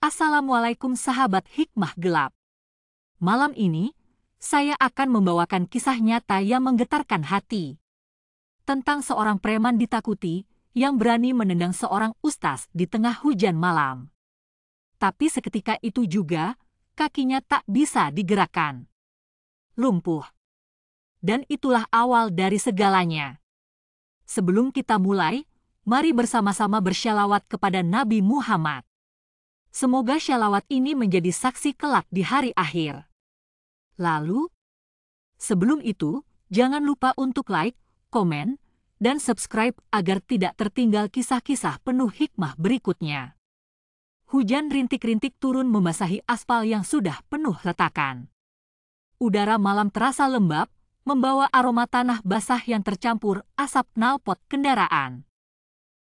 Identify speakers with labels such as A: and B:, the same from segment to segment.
A: Assalamualaikum sahabat hikmah gelap. Malam ini, saya akan membawakan kisah nyata yang menggetarkan hati. Tentang seorang preman ditakuti yang berani menendang seorang ustaz di tengah hujan malam. Tapi seketika itu juga, kakinya tak bisa digerakkan. Lumpuh. Dan itulah awal dari segalanya. Sebelum kita mulai, mari bersama-sama bersyalawat kepada Nabi Muhammad. Semoga syalawat ini menjadi saksi kelak di hari akhir. Lalu, sebelum itu, jangan lupa untuk like, komen, dan subscribe agar tidak tertinggal kisah-kisah penuh hikmah berikutnya. Hujan rintik-rintik turun membasahi aspal yang sudah penuh retakan. Udara malam terasa lembab, membawa aroma tanah basah yang tercampur asap knalpot kendaraan.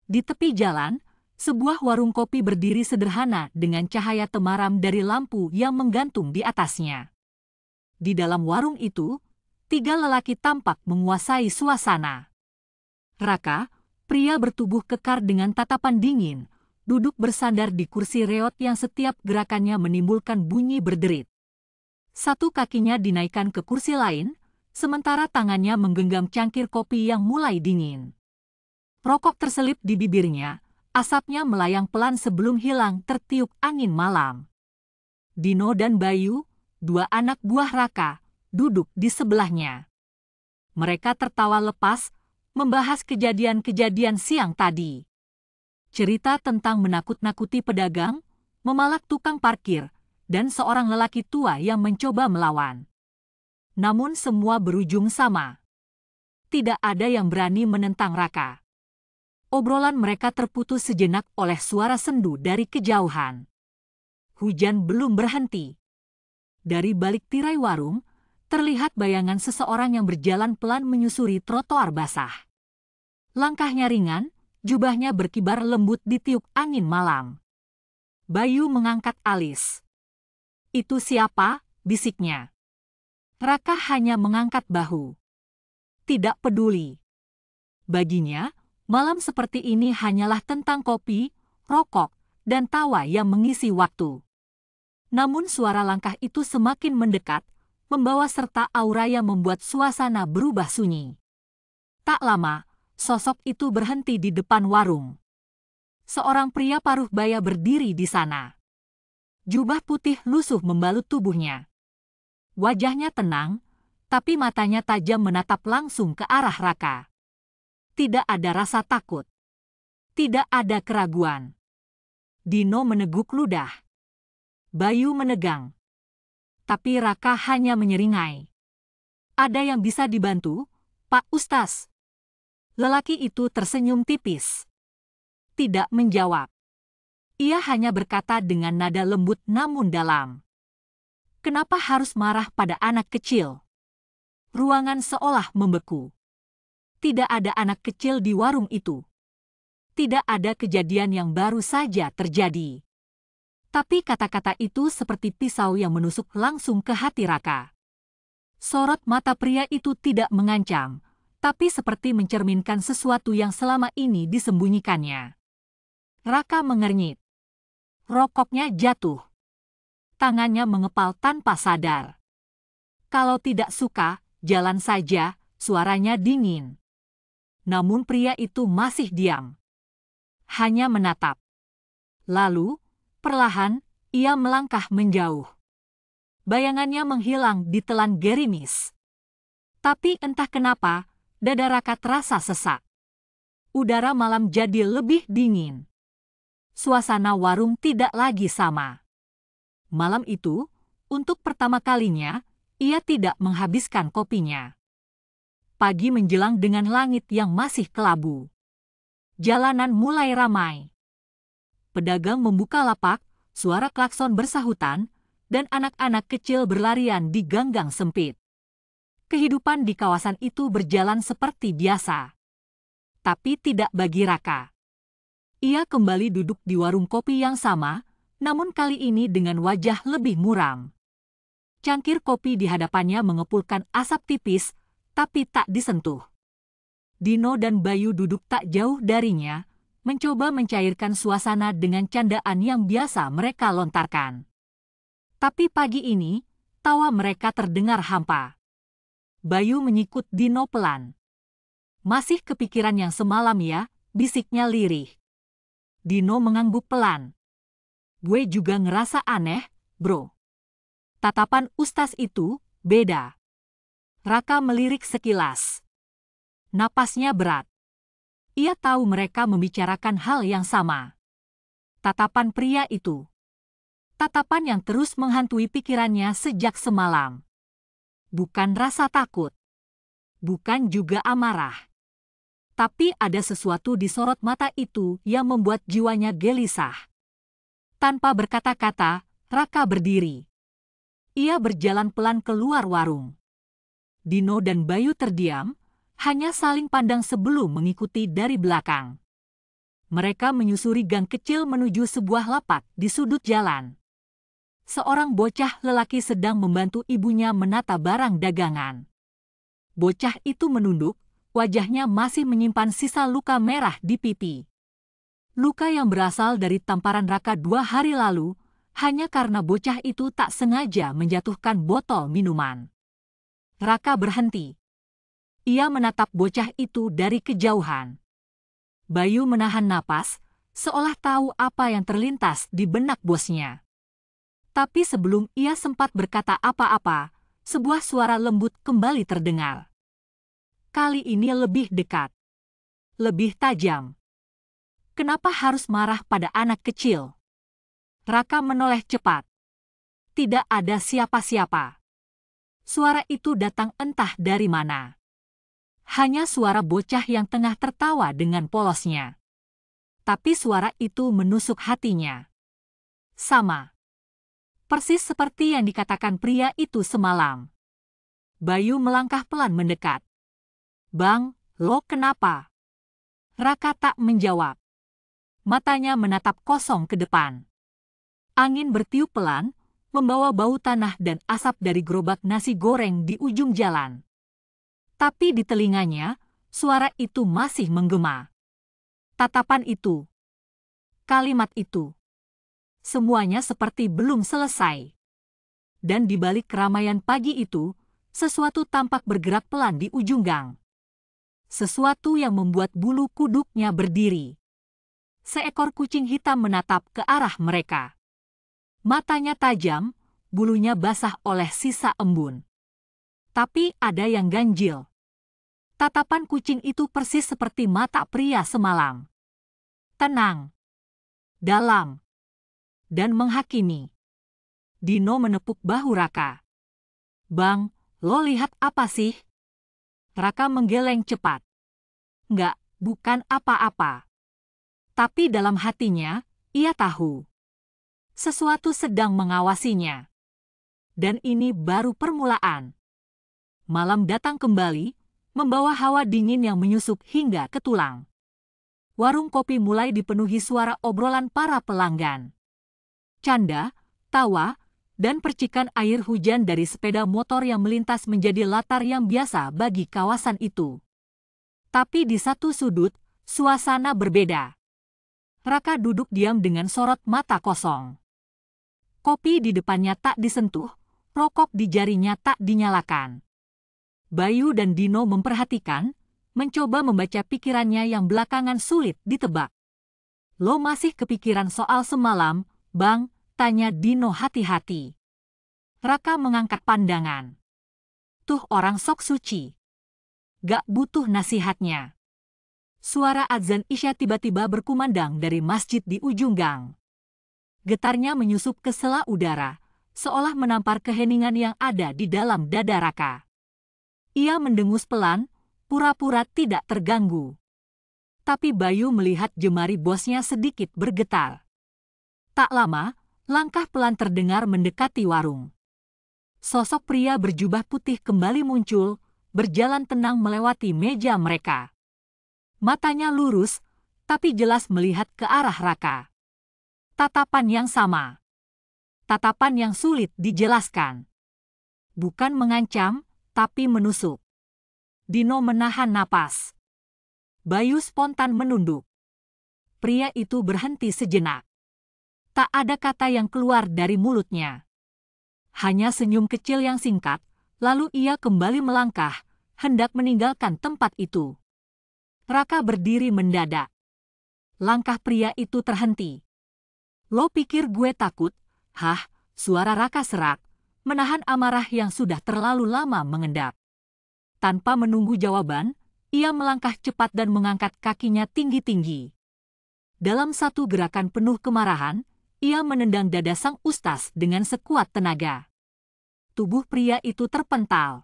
A: Di tepi jalan, sebuah warung kopi berdiri sederhana dengan cahaya temaram dari lampu yang menggantung di atasnya. Di dalam warung itu, 3 lelaki tampak menguasai suasana. Raka, pria bertubuh kekar dengan tatapan dingin, duduk bersandar di kursi reot yang setiap gerakannya menimbulkan bunyi berderit. Satu kakinya dinaikkan ke kursi lain, sementara tangannya menggenggam cangkir kopi yang mulai dingin. Rokok terselip di bibirnya. Asapnya melayang pelan sebelum hilang tertiup angin malam. Dino dan Bayu, 2 anak buah Raka, duduk di sebelahnya. Mereka tertawa lepas, membahas kejadian-kejadian siang tadi. Cerita tentang menakut-nakuti pedagang, memalak tukang parkir, dan seorang lelaki tua yang mencoba melawan. Namun semua berujung sama. Tidak ada yang berani menentang Raka. Obrolan mereka terputus sejenak oleh suara sendu dari kejauhan. Hujan belum berhenti. Dari balik tirai warung, terlihat bayangan seseorang yang berjalan pelan menyusuri trotoar basah. Langkahnya ringan, jubahnya berkibar lembut ditiup angin malam. Bayu mengangkat alis. "Itu siapa?" bisiknya. Raka hanya mengangkat bahu. Tidak peduli. Baginya, malam seperti ini hanyalah tentang kopi, rokok, dan tawa yang mengisi waktu. Namun suara langkah itu semakin mendekat, membawa serta aura yang membuat suasana berubah sunyi. Tak lama, sosok itu berhenti di depan warung. Seorang pria paruh baya berdiri di sana. Jubah putih lusuh membalut tubuhnya. Wajahnya tenang, tapi matanya tajam menatap langsung ke arah Raka. Tidak ada rasa takut. Tidak ada keraguan. Dino meneguk ludah. Bayu menegang. Tapi Raka hanya menyeringai. "Ada yang bisa dibantu, Pak Ustaz?" Lelaki itu tersenyum tipis. Tidak menjawab. Ia hanya berkata dengan nada lembut namun dalam. "Kenapa harus marah pada anak kecil?" Ruangan seolah membeku. Tidak ada anak kecil di warung itu. Tidak ada kejadian yang baru saja terjadi. Tapi kata-kata itu seperti pisau yang menusuk langsung ke hati Raka. Sorot mata pria itu tidak mengancam, tapi seperti mencerminkan sesuatu yang selama ini disembunyikannya. Raka mengernyit. Rokoknya jatuh. Tangannya mengepal tanpa sadar. "Kalau tidak suka, jalan saja," suaranya dingin. Namun pria itu masih diam. Hanya menatap. Lalu, perlahan, ia melangkah menjauh. Bayangannya menghilang ditelan gerimis. Tapi entah kenapa, dada Raka terasa sesak. Udara malam jadi lebih dingin. Suasana warung tidak lagi sama. Malam itu, untuk pertama kalinya, ia tidak menghabiskan kopinya. Pagi menjelang dengan langit yang masih kelabu. Jalanan mulai ramai. Pedagang membuka lapak, suara klakson bersahutan, dan anak-anak kecil berlarian di ganggang sempit. Kehidupan di kawasan itu berjalan seperti biasa. Tapi tidak bagi Raka. Ia kembali duduk di warung kopi yang sama, namun kali ini dengan wajah lebih muram. Cangkir kopi di hadapannya mengepulkan asap tipis, tapi tak disentuh. Dino dan Bayu duduk tak jauh darinya, mencoba mencairkan suasana dengan candaan yang biasa mereka lontarkan. Tapi pagi ini, tawa mereka terdengar hampa. Bayu menyikut Dino pelan. "Masih kepikiran yang semalam ya?" bisiknya lirih. Dino mengangguk pelan. "Gue juga ngerasa aneh, bro." Tatapan Ustaz itu beda. Raka melirik sekilas. Napasnya berat. Ia tahu mereka membicarakan hal yang sama. Tatapan pria itu. Tatapan yang terus menghantui pikirannya sejak semalam. Bukan rasa takut. Bukan juga amarah. Tapi ada sesuatu di sorot mata itu yang membuat jiwanya gelisah. Tanpa berkata-kata, Raka berdiri. Ia berjalan pelan keluar warung. Dino dan Bayu terdiam, hanya saling pandang sebelum mengikuti dari belakang. Mereka menyusuri gang kecil menuju sebuah lapak di sudut jalan. Seorang bocah lelaki sedang membantu ibunya menata barang dagangan. Bocah itu menunduk, wajahnya masih menyimpan sisa luka merah di pipi. Luka yang berasal dari tamparan Raka 2 hari lalu, hanya karena bocah itu tak sengaja menjatuhkan botol minuman. Raka berhenti. Ia menatap bocah itu dari kejauhan. Bayu menahan napas, seolah tahu apa yang terlintas di benak bosnya. Tapi sebelum ia sempat berkata apa-apa, sebuah suara lembut kembali terdengar. Kali ini lebih dekat. Lebih tajam. "Kenapa harus marah pada anak kecil?" Raka menoleh cepat. Tidak ada siapa-siapa. Suara itu datang entah dari mana. Hanya suara bocah yang tengah tertawa dengan polosnya. Tapi suara itu menusuk hatinya. Sama. Persis seperti yang dikatakan pria itu semalam. Bayu melangkah pelan mendekat. "Bang, lo kenapa?" Raka tak menjawab. Matanya menatap kosong ke depan. Angin bertiup pelan, membawa bau tanah dan asap dari gerobak nasi goreng di ujung jalan. Tapi di telinganya, suara itu masih menggema. Tatapan itu. Kalimat itu. Semuanya seperti belum selesai. Dan di balik keramaian pagi itu, sesuatu tampak bergerak pelan di ujung gang. Sesuatu yang membuat bulu kuduknya berdiri. Seekor kucing hitam menatap ke arah mereka. Matanya tajam, bulunya basah oleh sisa embun. Tapi ada yang ganjil. Tatapan kucing itu persis seperti mata pria semalam. Tenang. Dalam. Dan menghakimi. Dino menepuk bahu Raka. "Bang, lo lihat apa sih?" Raka menggeleng cepat. "Nggak, bukan apa-apa." Tapi dalam hatinya, ia tahu. Sesuatu sedang mengawasinya. Dan ini baru permulaan. Malam datang kembali, membawa hawa dingin yang menyusup hingga ke tulang. Warung kopi mulai dipenuhi suara obrolan para pelanggan. Canda, tawa, dan percikan air hujan dari sepeda motor yang melintas menjadi latar yang biasa bagi kawasan itu. Tapi di satu sudut, suasana berbeda. Raka duduk diam dengan sorot mata kosong. Kopi di depannya tak disentuh, rokok di jarinya tak dinyalakan. Bayu dan Dino memperhatikan, mencoba membaca pikirannya yang belakangan sulit ditebak. "Lo masih kepikiran soal semalam, Bang?" tanya Dino hati-hati. Raka mengangkat pandangan. "Tuh orang sok suci. Gak butuh nasihatnya." Suara azan Isya tiba-tiba berkumandang dari masjid di ujung gang. Getarnya menyusup ke sela udara, seolah menampar keheningan yang ada di dalam dada Raka. Ia mendengus pelan, pura-pura tidak terganggu. Tapi Bayu melihat jemari bosnya sedikit bergetar. Tak lama, langkah pelan terdengar mendekati warung. Sosok pria berjubah putih kembali muncul, berjalan tenang melewati meja mereka. Matanya lurus, tapi jelas melihat ke arah Raka. Tatapan yang sama. Tatapan yang sulit dijelaskan. Bukan mengancam, tapi menusuk. Dino menahan napas. Bayu spontan menunduk. Pria itu berhenti sejenak. Tak ada kata yang keluar dari mulutnya. Hanya senyum kecil yang singkat, lalu ia kembali melangkah, hendak meninggalkan tempat itu. Raka berdiri mendadak. Langkah pria itu terhenti. "Lo pikir gue takut?" "Hah?" Suara Raka serak, menahan amarah yang sudah terlalu lama mengendap. Tanpa menunggu jawaban, ia melangkah cepat dan mengangkat kakinya tinggi-tinggi. Dalam satu gerakan penuh kemarahan, ia menendang dada sang ustaz dengan sekuat tenaga. Tubuh pria itu terpental.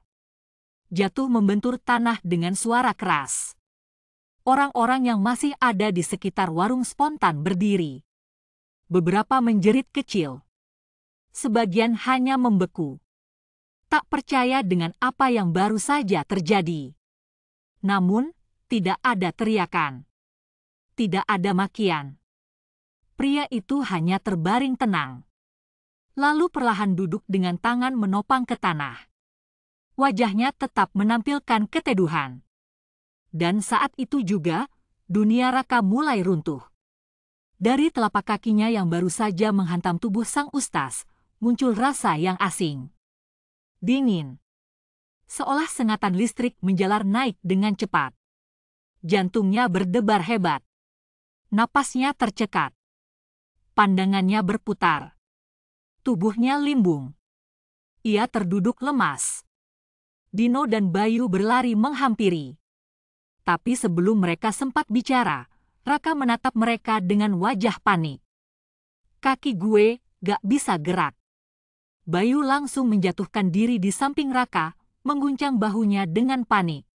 A: Jatuh membentur tanah dengan suara keras. Orang-orang yang masih ada di sekitar warung spontan berdiri. Beberapa menjerit kecil. Sebagian hanya membeku. Tak percaya dengan apa yang baru saja terjadi. Namun, tidak ada teriakan. Tidak ada makian. Pria itu hanya terbaring tenang. Lalu perlahan duduk dengan tangan menopang ke tanah. Wajahnya tetap menampilkan keteduhan. Dan saat itu juga, dunia Raka mulai runtuh. Dari telapak kakinya yang baru saja menghantam tubuh sang ustaz, muncul rasa yang asing. Dingin. Seolah sengatan listrik menjalar naik dengan cepat. Jantungnya berdebar hebat. Napasnya tercekat. Pandangannya berputar. Tubuhnya limbung. Ia terduduk lemas. Dino dan Bayu berlari menghampiri. Tapi sebelum mereka sempat bicara, Raka menatap mereka dengan wajah panik. "Kaki gue gak bisa gerak." Bayu langsung menjatuhkan diri di samping Raka, mengguncang bahunya dengan panik.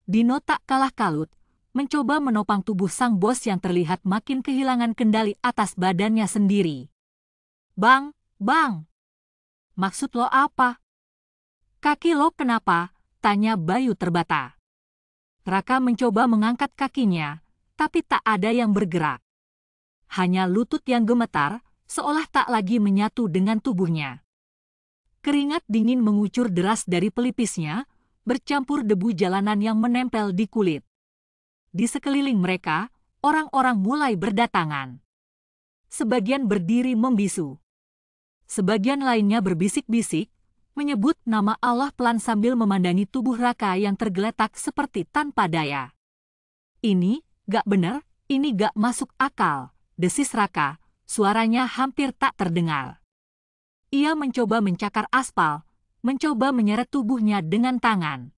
A: Dino tak kalah kalut, mencoba menopang tubuh sang bos yang terlihat makin kehilangan kendali atas badannya sendiri. "Bang, bang, maksud lo apa?" "Kaki lo kenapa?" tanya Bayu terbata. Raka mencoba mengangkat kakinya, tapi tak ada yang bergerak. Hanya lutut yang gemetar, seolah tak lagi menyatu dengan tubuhnya. Keringat dingin mengucur deras dari pelipisnya, bercampur debu jalanan yang menempel di kulit. Di sekeliling mereka, orang-orang mulai berdatangan. Sebagian berdiri membisu. Sebagian lainnya berbisik-bisik, menyebut nama Allah pelan sambil memandangi tubuh Raka yang tergeletak seperti tanpa daya. "Ini gak bener, ini gak masuk akal," desis Raka, suaranya hampir tak terdengar. Ia mencoba mencakar aspal, mencoba menyeret tubuhnya dengan tangan.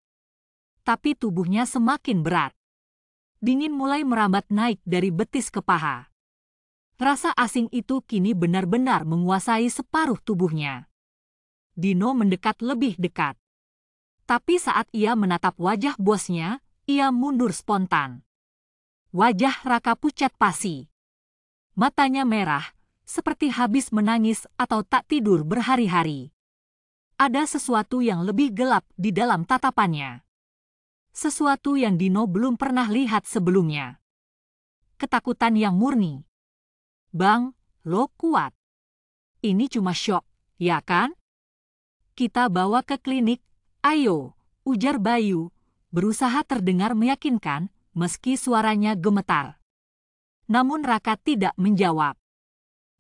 A: Tapi tubuhnya semakin berat. Dingin mulai merambat naik dari betis ke paha. Rasa asing itu kini benar-benar menguasai separuh tubuhnya. Dino mendekat lebih dekat. Tapi saat ia menatap wajah bosnya, ia mundur spontan. Wajah Raka pucat pasi. Matanya merah, seperti habis menangis atau tak tidur berhari-hari. Ada sesuatu yang lebih gelap di dalam tatapannya. Sesuatu yang Dino belum pernah lihat sebelumnya. Ketakutan yang murni. "Bang, lo kuat. Ini cuma syok, ya kan? Kita bawa ke klinik, ayo," ujar Bayu, berusaha terdengar meyakinkan meski suaranya gemetar. Namun Raka tidak menjawab.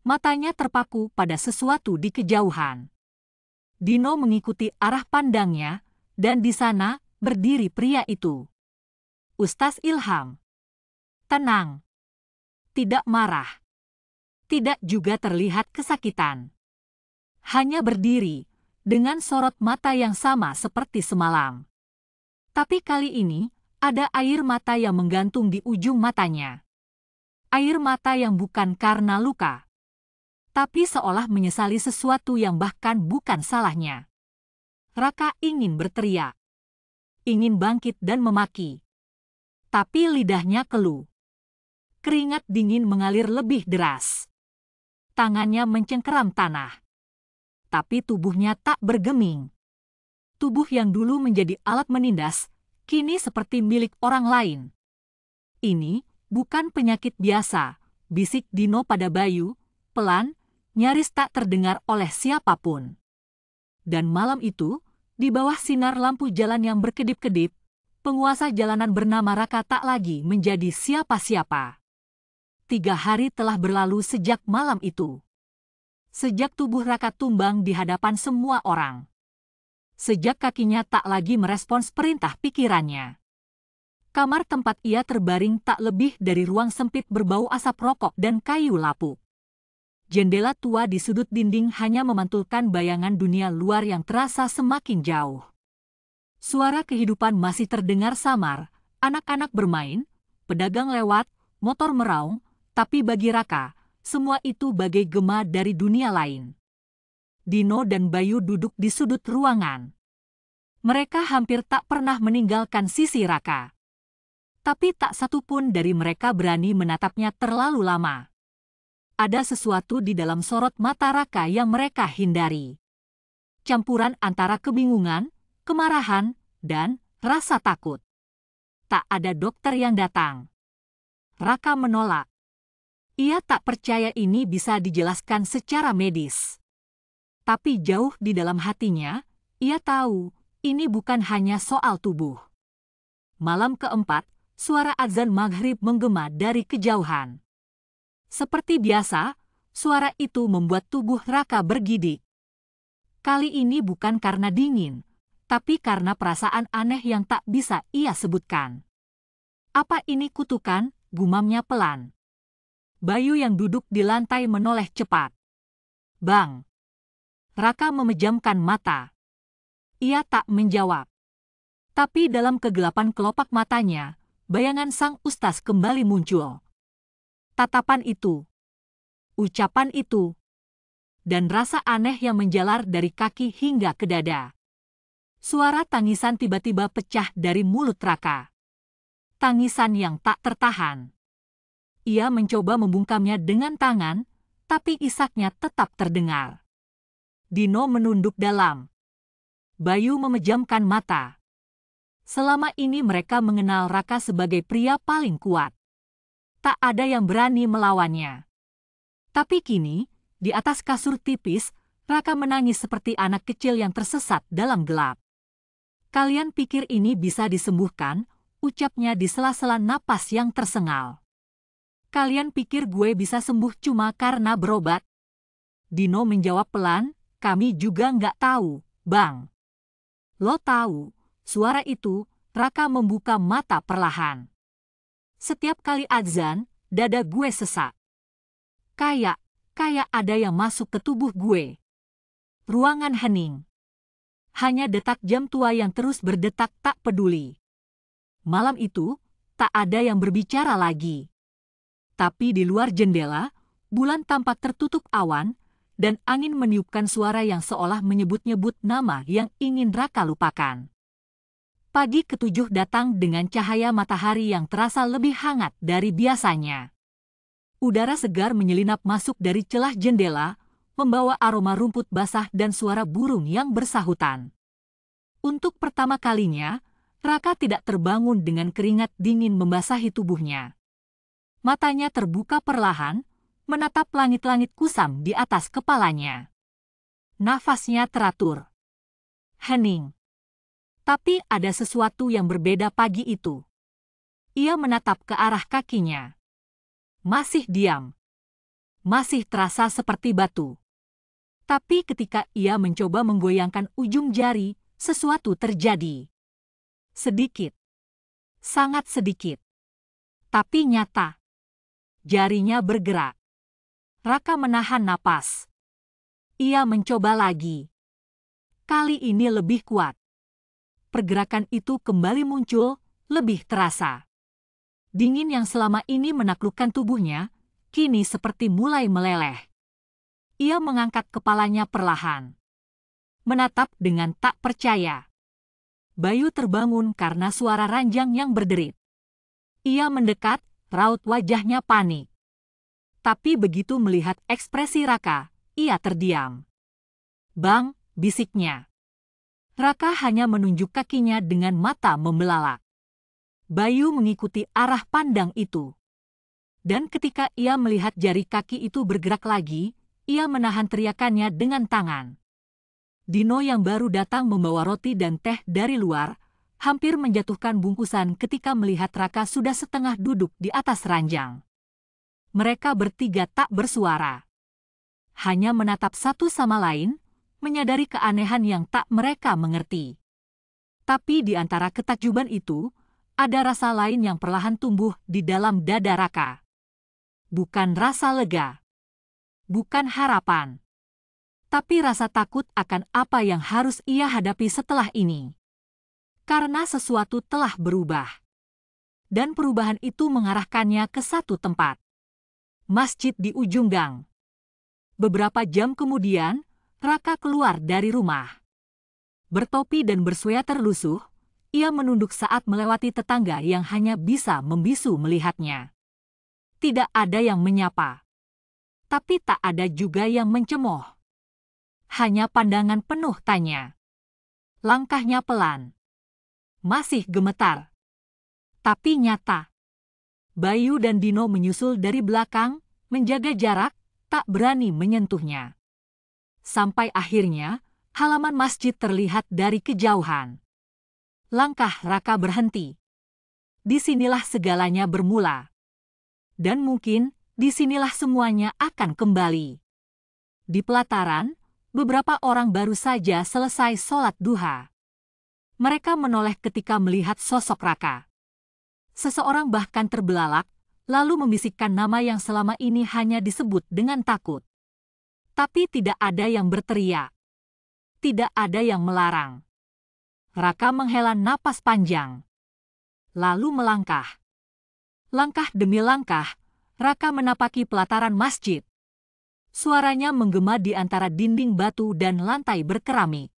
A: Matanya terpaku pada sesuatu di kejauhan. Dino mengikuti arah pandangnya, dan di sana berdiri pria itu. Ustaz Ilham. Tenang. Tidak marah. Tidak juga terlihat kesakitan. Hanya berdiri, dengan sorot mata yang sama seperti semalam. Tapi kali ini, ada air mata yang menggantung di ujung matanya. Air mata yang bukan karena luka, tapi seolah menyesali sesuatu yang bahkan bukan salahnya. Raka ingin berteriak. Ingin bangkit dan memaki. Tapi lidahnya keluh. Keringat dingin mengalir lebih deras. Tangannya mencengkeram tanah. Tapi tubuhnya tak bergeming. Tubuh yang dulu menjadi alat menindas, kini seperti milik orang lain. "Ini bukan penyakit biasa," bisik Dino pada Bayu, pelan, nyaris tak terdengar oleh siapapun. Dan malam itu, di bawah sinar lampu jalan yang berkedip-kedip, penguasa jalanan bernama Raka tak lagi menjadi siapa-siapa. 3 hari telah berlalu sejak malam itu. Sejak tubuh Raka tumbang di hadapan semua orang. Sejak kakinya tak lagi merespons perintah pikirannya. Kamar tempat ia terbaring tak lebih dari ruang sempit berbau asap rokok dan kayu lapuk. Jendela tua di sudut dinding hanya memantulkan bayangan dunia luar yang terasa semakin jauh. Suara kehidupan masih terdengar samar, anak-anak bermain, pedagang lewat, motor meraung, tapi bagi Raka, semua itu bagai gema dari dunia lain. Dino dan Bayu duduk di sudut ruangan. Mereka hampir tak pernah meninggalkan sisi Raka. Tapi tak satu pun dari mereka berani menatapnya terlalu lama. Ada sesuatu di dalam sorot mata Raka yang mereka hindari. Campuran antara kebingungan, kemarahan, dan rasa takut. Tak ada dokter yang datang. Raka menolak. Ia tak percaya ini bisa dijelaskan secara medis. Tapi jauh di dalam hatinya, ia tahu ini bukan hanya soal tubuh. Malam keempat, suara azan maghrib menggema dari kejauhan. Seperti biasa, suara itu membuat tubuh Raka bergidik. Kali ini bukan karena dingin, tapi karena perasaan aneh yang tak bisa ia sebutkan. Apa ini kutukan? Gumamnya pelan. Bayu yang duduk di lantai menoleh cepat. Bang! Raka memejamkan mata. Ia tak menjawab. Tapi dalam kegelapan kelopak matanya, bayangan sang ustaz kembali muncul. Tatapan itu, ucapan itu, dan rasa aneh yang menjalar dari kaki hingga ke dada. Suara tangisan tiba-tiba pecah dari mulut Raka. Tangisan yang tak tertahan. Ia mencoba membungkamnya dengan tangan, tapi isaknya tetap terdengar. Dino menunduk dalam. Bayu memejamkan mata. Selama ini mereka mengenal Raka sebagai pria paling kuat. Tak ada yang berani melawannya. Tapi kini, di atas kasur tipis, Raka menangis seperti anak kecil yang tersesat dalam gelap. Kalian pikir ini bisa disembuhkan? Ucapnya di sela-sela napas yang tersengal. Kalian pikir gue bisa sembuh cuma karena berobat? Dino menjawab pelan, kami juga nggak tahu, Bang. Lo tahu, suara itu, Raka membuka mata perlahan. Setiap kali azan, dada gue sesak. Kayak ada yang masuk ke tubuh gue. Ruangan hening. Hanya detak jam tua yang terus berdetak tak peduli. Malam itu, tak ada yang berbicara lagi. Tapi di luar jendela, bulan tampak tertutup awan, dan angin meniupkan suara yang seolah menyebut-nyebut nama yang ingin Raka lupakan. Pagi ketujuh datang dengan cahaya matahari yang terasa lebih hangat dari biasanya. Udara segar menyelinap masuk dari celah jendela, membawa aroma rumput basah dan suara burung yang bersahutan. Untuk pertama kalinya, Raka tidak terbangun dengan keringat dingin membasahi tubuhnya. Matanya terbuka perlahan, menatap langit-langit kusam di atas kepalanya. Nafasnya teratur. Hening. Tapi ada sesuatu yang berbeda pagi itu. Ia menatap ke arah kakinya. Masih diam. Masih terasa seperti batu. Tapi ketika ia mencoba menggoyangkan ujung jari, sesuatu terjadi. Sedikit. Sangat sedikit. Tapi nyata. Jarinya bergerak. Raka menahan napas. Ia mencoba lagi. Kali ini lebih kuat. Pergerakan itu kembali muncul, lebih terasa. Dingin yang selama ini menaklukkan tubuhnya, kini seperti mulai meleleh. Ia mengangkat kepalanya perlahan. Menatap dengan tak percaya. Bayu terbangun karena suara ranjang yang berderit. Ia mendekat, raut wajahnya panik. Tapi begitu melihat ekspresi Raka, ia terdiam. Bang, bisiknya. Raka hanya menunjuk kakinya dengan mata membelalak. Bayu mengikuti arah pandang itu. Dan ketika ia melihat jari kaki itu bergerak lagi, ia menahan teriakannya dengan tangan. Dino yang baru datang membawa roti dan teh dari luar, hampir menjatuhkan bungkusan ketika melihat Raka sudah setengah duduk di atas ranjang. Mereka bertiga tak bersuara. Hanya menatap satu sama lain, menyadari keanehan yang tak mereka mengerti. Tapi di antara ketakjuban itu, ada rasa lain yang perlahan tumbuh di dalam dada Raka. Bukan rasa lega. Bukan harapan. Tapi rasa takut akan apa yang harus ia hadapi setelah ini. Karena sesuatu telah berubah. Dan perubahan itu mengarahkannya ke satu tempat. Masjid di ujung gang. Beberapa jam kemudian, Raka keluar dari rumah. Bertopi dan bersweater lusuh, ia menunduk saat melewati tetangga yang hanya bisa membisu melihatnya. Tidak ada yang menyapa. Tapi tak ada juga yang mencemooh. Hanya pandangan penuh tanya. Langkahnya pelan. Masih gemetar. Tapi nyata. Bayu dan Dino menyusul dari belakang, menjaga jarak, tak berani menyentuhnya. Sampai akhirnya, halaman masjid terlihat dari kejauhan. Langkah Raka berhenti. Disinilah segalanya bermula. Dan mungkin, disinilah semuanya akan kembali. Di pelataran, beberapa orang baru saja selesai sholat duha. Mereka menoleh ketika melihat sosok Raka. Seseorang bahkan terbelalak, lalu membisikkan nama yang selama ini hanya disebut dengan takut. Tapi tidak ada yang berteriak. Tidak ada yang melarang. Raka menghela napas panjang. Lalu melangkah. Langkah demi langkah, Raka menapaki pelataran masjid. Suaranya menggema di antara dinding batu dan lantai berkeramik.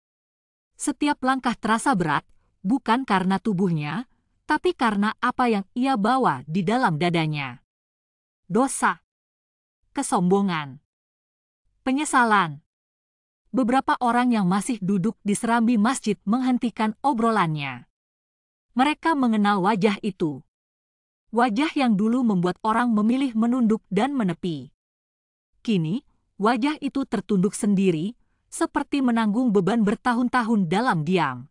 A: Setiap langkah terasa berat, bukan karena tubuhnya, tapi karena apa yang ia bawa di dalam dadanya. Dosa. Kesombongan. Penyesalan. Beberapa orang yang masih duduk di serambi masjid menghentikan obrolannya. Mereka mengenal wajah itu. Wajah yang dulu membuat orang memilih menunduk dan menepi. Kini, wajah itu tertunduk sendiri, seperti menanggung beban bertahun-tahun dalam diam.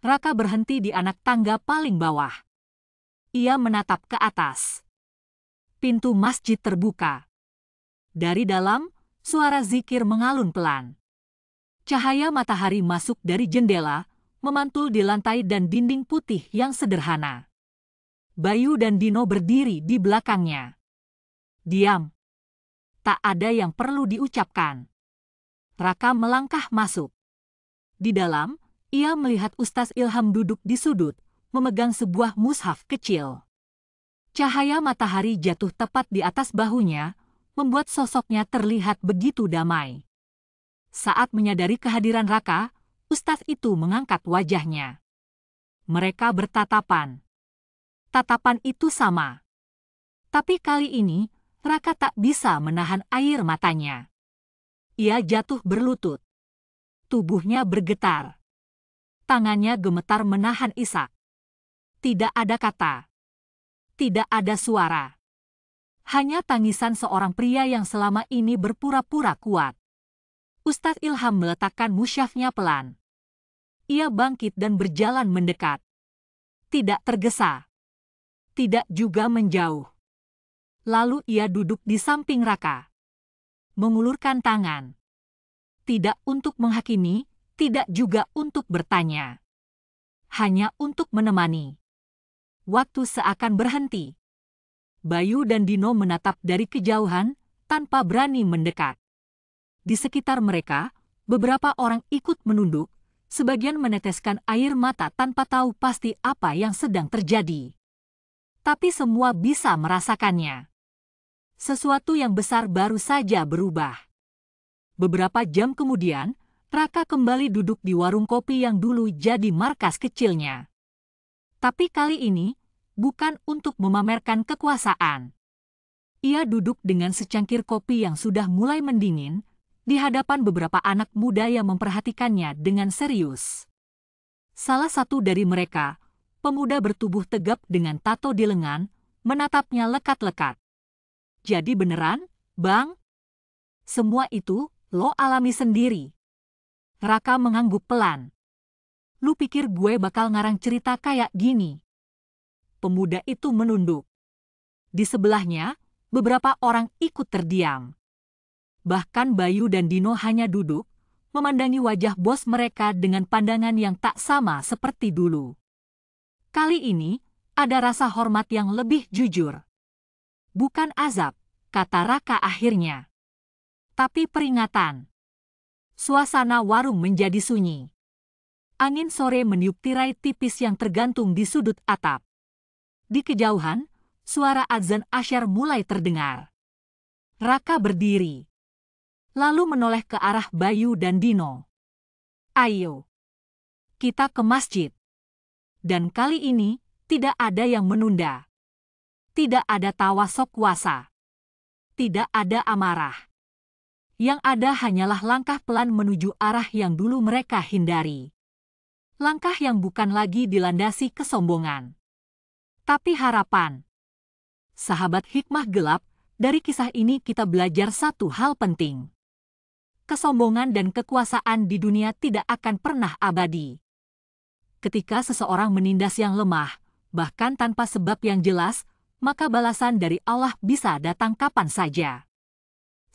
A: Raka berhenti di anak tangga paling bawah. Ia menatap ke atas. Pintu masjid terbuka. Dari dalam, suara zikir mengalun pelan. Cahaya matahari masuk dari jendela, memantul di lantai dan dinding putih yang sederhana. Bayu dan Dino berdiri di belakangnya. Diam. Tak ada yang perlu diucapkan. Raka melangkah masuk. Di dalam, ia melihat Ustaz Ilham duduk di sudut, memegang sebuah mushaf kecil. Cahaya matahari jatuh tepat di atas bahunya, membuat sosoknya terlihat begitu damai. Saat menyadari kehadiran Raka, Ustaz itu mengangkat wajahnya. Mereka bertatapan. Tatapan itu sama. Tapi kali ini, Raka tak bisa menahan air matanya. Ia jatuh berlutut. Tubuhnya bergetar. Tangannya gemetar menahan isak. Tidak ada kata. Tidak ada suara. Hanya tangisan seorang pria yang selama ini berpura-pura kuat. Ustaz Ilham meletakkan musyafnya pelan. Ia bangkit dan berjalan mendekat. Tidak tergesa. Tidak juga menjauh. Lalu ia duduk di samping Raka. Mengulurkan tangan. Tidak untuk menghakimi, tidak juga untuk bertanya. Hanya untuk menemani. Waktu seakan berhenti. Bayu dan Dino menatap dari kejauhan, tanpa berani mendekat. Di sekitar mereka, beberapa orang ikut menunduk, sebagian meneteskan air mata tanpa tahu pasti apa yang sedang terjadi. Tapi semua bisa merasakannya. Sesuatu yang besar baru saja berubah. Beberapa jam kemudian, Raka kembali duduk di warung kopi yang dulu jadi markas kecilnya. Tapi kali ini, bukan untuk memamerkan kekuasaan. Ia duduk dengan secangkir kopi yang sudah mulai mendingin, di hadapan beberapa anak muda yang memperhatikannya dengan serius. Salah satu dari mereka, pemuda bertubuh tegap dengan tato di lengan, menatapnya lekat-lekat. Jadi beneran, Bang? Semua itu, lo alami sendiri. Raka mengangguk pelan. Lu pikir gue bakal ngarang cerita kayak gini? Pemuda itu menunduk. Di sebelahnya, beberapa orang ikut terdiam. Bahkan Bayu dan Dino hanya duduk, memandangi wajah bos mereka dengan pandangan yang tak sama seperti dulu. Kali ini, ada rasa hormat yang lebih jujur. Bukan azab, kata Raka akhirnya. Tapi peringatan. Suasana warung menjadi sunyi. Angin sore meniup tirai tipis yang tergantung di sudut atap. Di kejauhan, suara azan asyar mulai terdengar. Raka berdiri. Lalu menoleh ke arah Bayu dan Dino. Ayo. Kita ke masjid. Dan kali ini, tidak ada yang menunda. Tidak ada tawa sok kuasa. Tidak ada amarah. Yang ada hanyalah langkah pelan menuju arah yang dulu mereka hindari. Langkah yang bukan lagi dilandasi kesombongan, tapi harapan. Sahabat hikmah gelap, dari kisah ini kita belajar satu hal penting. Kesombongan dan kekuasaan di dunia tidak akan pernah abadi. Ketika seseorang menindas yang lemah, bahkan tanpa sebab yang jelas, maka balasan dari Allah bisa datang kapan saja.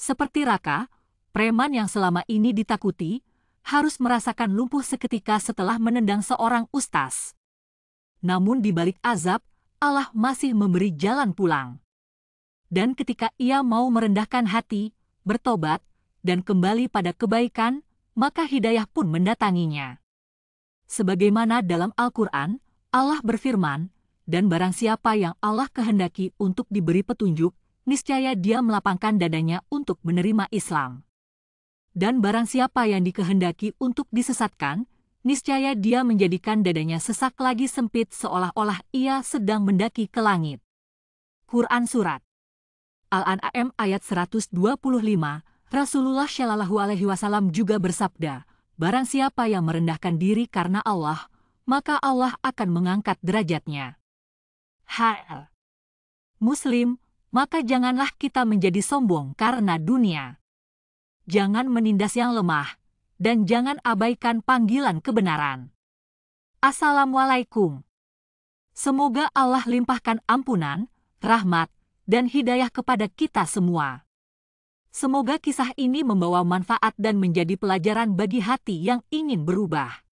A: Seperti Raka, preman yang selama ini ditakuti, harus merasakan lumpuh seketika setelah menendang seorang ustaz. Namun di balik azab, Allah masih memberi jalan pulang. Dan ketika ia mau merendahkan hati, bertobat, dan kembali pada kebaikan, maka hidayah pun mendatanginya. Sebagaimana dalam Al-Quran, Allah berfirman, dan barang siapa yang Allah kehendaki untuk diberi petunjuk, niscaya dia melapangkan dadanya untuk menerima Islam. Dan barang siapa yang dikehendaki untuk disesatkan, niscaya dia menjadikan dadanya sesak lagi sempit seolah-olah ia sedang mendaki ke langit. Quran Surat Al-An'am ayat 125, Rasulullah Shallallahu Alaihi Wasallam juga bersabda, barang siapa yang merendahkan diri karena Allah, maka Allah akan mengangkat derajatnya. Hal Muslim, maka janganlah kita menjadi sombong karena dunia. Jangan menindas yang lemah, dan jangan abaikan panggilan kebenaran. Assalamualaikum. Semoga Allah limpahkan ampunan, rahmat, dan hidayah kepada kita semua. Semoga kisah ini membawa manfaat dan menjadi pelajaran bagi hati yang ingin berubah.